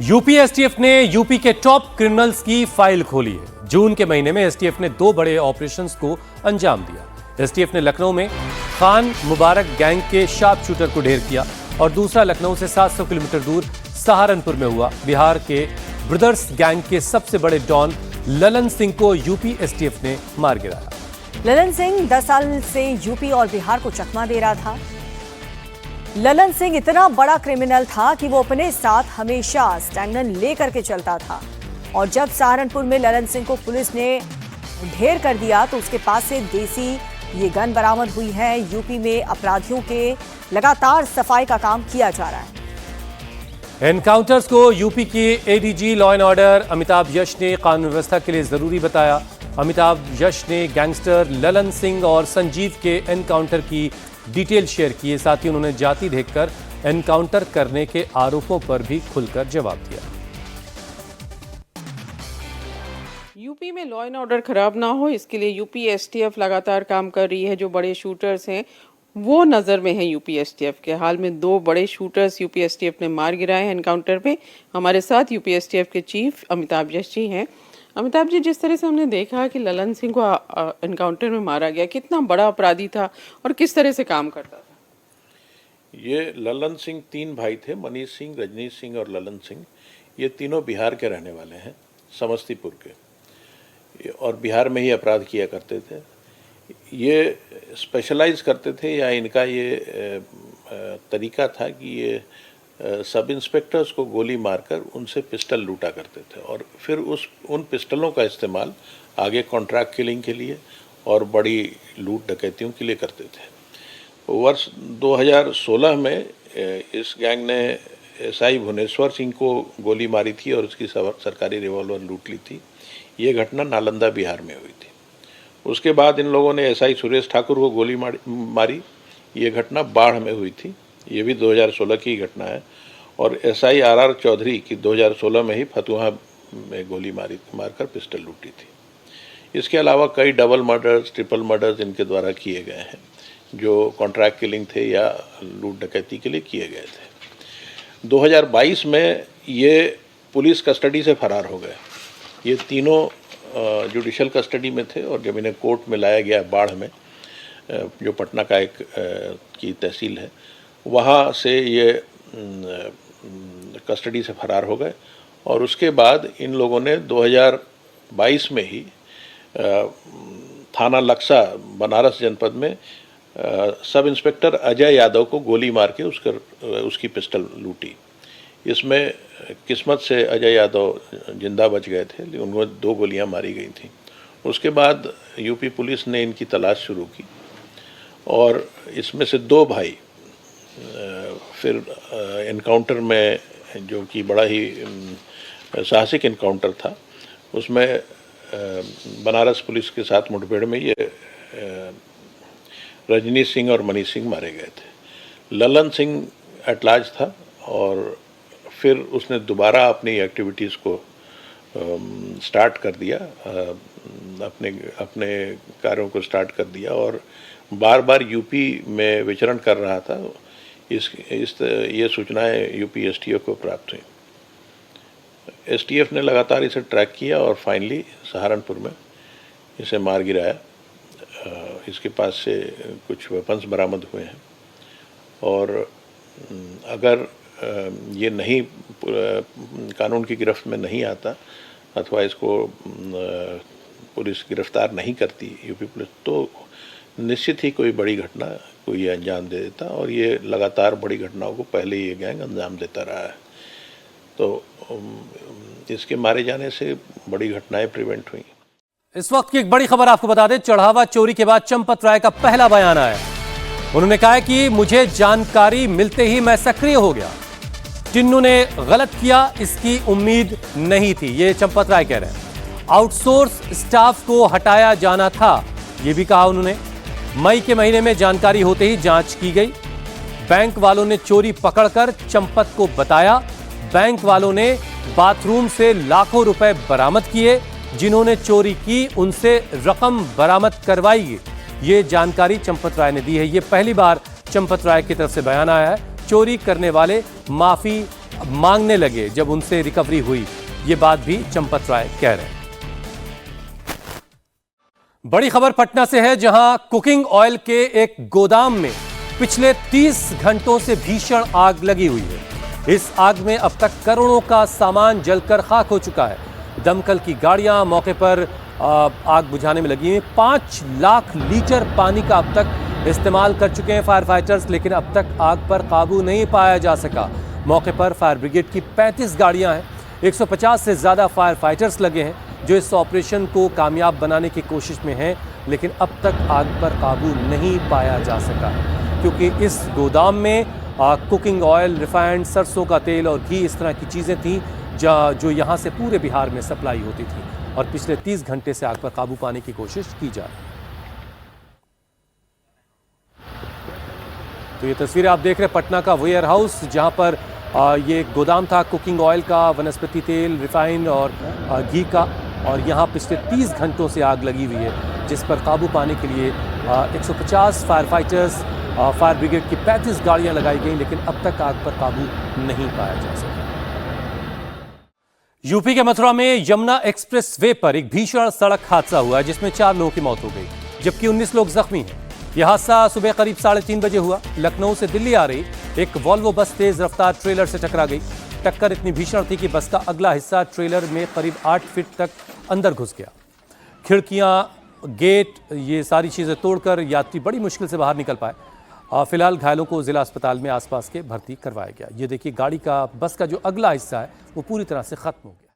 UP STF ने UP के top criminals की फाइल खोली है। जून के महीने में एसटीएफ ने 2 बड़े ऑपरेशंस को अंजाम दिया। एसटीएफ ने लखनऊ में खान मुबारक गैंग के शार्प शूटर को ढेर किया और दूसरा लखनऊ से 700 किलोमीटर दूर सहारनपुर में हुआ। बिहार के ब्रदर्स गैंग के सबसे बड़े डॉन ललन सिंह को यूपी एसटीएफ ने मार गिराया। ललन सिंह 10 साल से यूपी और बिहार को चकमा दे रहा था। ललन सिंह इतना बड़ा क्रिमिनल था कि वो अपने साथ हमेशा स्टैंगन लेकर के चलता था और जब सहारनपुर में ललन सिंह को पुलिस ने ढेर कर दिया तो उसके पास से देसी ये गन बरामद हुई है। यूपी में अपराधियों के लगातार सफाई का काम किया जा रहा है। एनकाउंटर्स को यूपी के ADG law and order Amitabh Yash ने कानून व्यवस्था के लिए जरूरी बताया। अमिताभ यश ने गैंगस्टर ललन सिंह और संजीव के एनकाउंटर की डिटेल शेयर किए। साथ ही उन्होंने जाति देखकर एनकाउंटर करने के आरोपों पर भी खुलकर जवाब दिया। यूपी में लॉ एंड ऑर्डर खराब ना हो, इसके लिए यूपी एसटीएफ लगातार काम कर रही है। जो बड़े शूटर्स हैं वो नजर में है यूपी एसटीएफ के। हाल में 2 बड़े शूटर्स यूपी एसटीएफ ने मार गिराए हैं एनकाउंटर पे। हमारे साथ यूपी एसटीएफ के चीफ अमिताभ यश जी हैं। अमिताभ जी, जिस तरह से हमने देखा कि ललन सिंह को एनकाउंटर में मारा गया, कितना बड़ा अपराधी था और किस तरह से काम करता था? ये ललन सिंह 3 भाई थे, मनीष सिंह, रजनीश सिंह और ललन सिंह। ये तीनों बिहार के रहने वाले हैं, समस्तीपुर के, और बिहार में ही अपराध किया करते थे। ये स्पेशलाइज करते थे या इनका ये तरीका था कि ये सब इंस्पेक्टर्स को गोली मारकर उनसे पिस्टल लूटा करते थे और फिर उन पिस्टलों का इस्तेमाल आगे कॉन्ट्रैक्ट किलिंग के लिए और बड़ी लूट डकैतियों के लिए करते थे। वर्ष 2016 में इस गैंग ने एसआई भुवनेश्वर सिंह को गोली मारी थी और उसकी सरकारी रिवॉल्वर लूट ली थी। ये घटना नालंदा बिहार में हुई थी। उसके बाद इन लोगों ने एसआई सुरेश ठाकुर को गोली मारी। ये घटना बाढ़ में हुई थी, ये भी 2016 की घटना है। और एसआई आरआर चौधरी की 2016 में ही फतुहा में गोली मारकर पिस्टल लूटी थी। इसके अलावा कई डबल मर्डर्स, ट्रिपल मर्डर्स इनके द्वारा किए गए हैं, जो कॉन्ट्रैक्ट किलिंग थे या लूट डकैती के लिए किए गए थे। 2022 में ये पुलिस कस्टडी से फरार हो गए। ये तीनों जुडिशल कस्टडी में थे और जब इन्हें कोर्ट में लाया गया बाढ़ में, जो पटना का एक की तहसील है, वहाँ से ये कस्टडी से फरार हो गए। और उसके बाद इन लोगों ने 2022 में ही थाना लक्सा बनारस जनपद में सब इंस्पेक्टर अजय यादव को गोली मार के उसकी पिस्टल लूटी। इसमें किस्मत से अजय यादव जिंदा बच गए थे, लेकिन उनको 2 गोलियां मारी गई थी। उसके बाद यूपी पुलिस ने इनकी तलाश शुरू की और इसमें से 2 भाई फिर एनकाउंटर में, जो कि बड़ा ही साहसिक एनकाउंटर था, उसमें बनारस पुलिस के साथ मुठभेड़ में ये रजनीश सिंह और मनीष सिंह मारे गए थे। ललन सिंह एट लार्ज था और फिर उसने दोबारा अपनी एक्टिविटीज़ को स्टार्ट कर दिया, अपने कार्यों को स्टार्ट कर दिया और बार बार यूपी में विचरण कर रहा था। ये सूचनाएं यूपी एसटीएफ को प्राप्त हुई। एसटीएफ ने लगातार इसे ट्रैक किया और फाइनली सहारनपुर में इसे मार गिराया। इसके पास से कुछ वेपन्स बरामद हुए हैं और अगर ये नहीं कानून की गिरफ्त में नहीं आता अथवा इसको पुलिस गिरफ्तार नहीं करती यूपी पुलिस, तो निश्चित ही कोई बड़ी घटना को ये अंजाम दे देता। और ये लगातार बड़ी घटनाओं को पहले ये गैंग अंजाम देता रहा है, तो इसके मारे जाने से बड़ी घटनाएं प्रिवेंट हुई। इस वक्त की एक बड़ी खबर आपको बता दें। चढ़ावा चोरी के बाद चंपत राय का पहला बयान आया। उन्होंने कहा कि मुझे जानकारी मिलते ही मैं सक्रिय हो गया। टिन्नू ने गलत किया, इसकी उम्मीद नहीं थी, ये चंपत राय कह रहे हैं। आउटसोर्स स्टाफ को हटाया जाना था, ये भी कहा उन्होंने। मई के महीने में जानकारी होते ही जांच की गई। बैंक वालों ने चोरी पकड़कर चंपत को बताया। बैंक वालों ने बाथरूम से लाखों रुपए बरामद किए। जिन्होंने चोरी की उनसे रकम बरामद करवाई, ये जानकारी चंपत राय ने दी है। ये पहली बार चंपत राय की तरफ से बयान आया है। चोरी करने वाले माफी मांगने लगे जब उनसे रिकवरी हुई। ये बात भी चंपत राय कह रहे हैं। बड़ी खबर पटना से है, जहां कुकिंग ऑयल के एक गोदाम में पिछले 30 घंटों से भीषण आग लगी हुई है। इस आग में अब तक करोड़ों का सामान जलकर खाक हो चुका है। दमकल की गाड़ियां मौके पर आग बुझाने में लगी हैं। 5 लाख लीटर पानी का अब तक इस्तेमाल कर चुके हैं फायर फाइटर्स, लेकिन अब तक आग पर काबू नहीं पाया जा सका। मौके पर फायर ब्रिगेड की 35 गाड़ियां हैं। 150 से ज़्यादा फायर फाइटर्स लगे हैं जो इस ऑपरेशन को कामयाब बनाने की कोशिश में हैं, लेकिन अब तक आग पर काबू नहीं पाया जा सका है, क्योंकि इस गोदाम में कुकिंग ऑयल, रिफाइंड सरसों का तेल और घी, इस तरह की चीज़ें थीं जो यहाँ से पूरे बिहार में सप्लाई होती थी, और पिछले 30 घंटे से आग पर काबू पाने की कोशिश की जा रही है। तो ये तस्वीरें आप देख रहे हैं पटना का वेयर हाउस, जहाँ पर ये गोदाम था कुकिंग ऑयल का, वनस्पति तेल, रिफाइंड और घी का, और यहाँ पिछले 30 घंटों से आग लगी हुई है, जिस पर काबू पाने के लिए 150 फायर फाइटर्स, फायर ब्रिगेड की 35 गाड़ियाँ लगाई गई, लेकिन अब तक आग पर काबू नहीं पाया जा सका। यूपी के मथुरा में यमुना एक्सप्रेस वे पर एक भीषण सड़क हादसा हुआ, जिसमें 4 लोगों की मौत हो गई, जबकि 19 लोग जख्मी हैं। यह हादसा सुबह करीब 3:30 बजे हुआ। लखनऊ से दिल्ली आ रही एक वॉल्वो बस तेज रफ्तार ट्रेलर से टकरा गई। टक्कर इतनी भीषण थी कि बस का अगला हिस्सा ट्रेलर में करीब 8 फीट तक अंदर घुस गया। खिड़कियां, गेट, ये सारी चीज़ें तोड़कर यात्री बड़ी मुश्किल से बाहर निकल पाए। फिलहाल घायलों को जिला अस्पताल में आसपास के भर्ती करवाया गया। ये देखिए, गाड़ी का, बस का जो अगला हिस्सा है वो पूरी तरह से खत्म हो गया।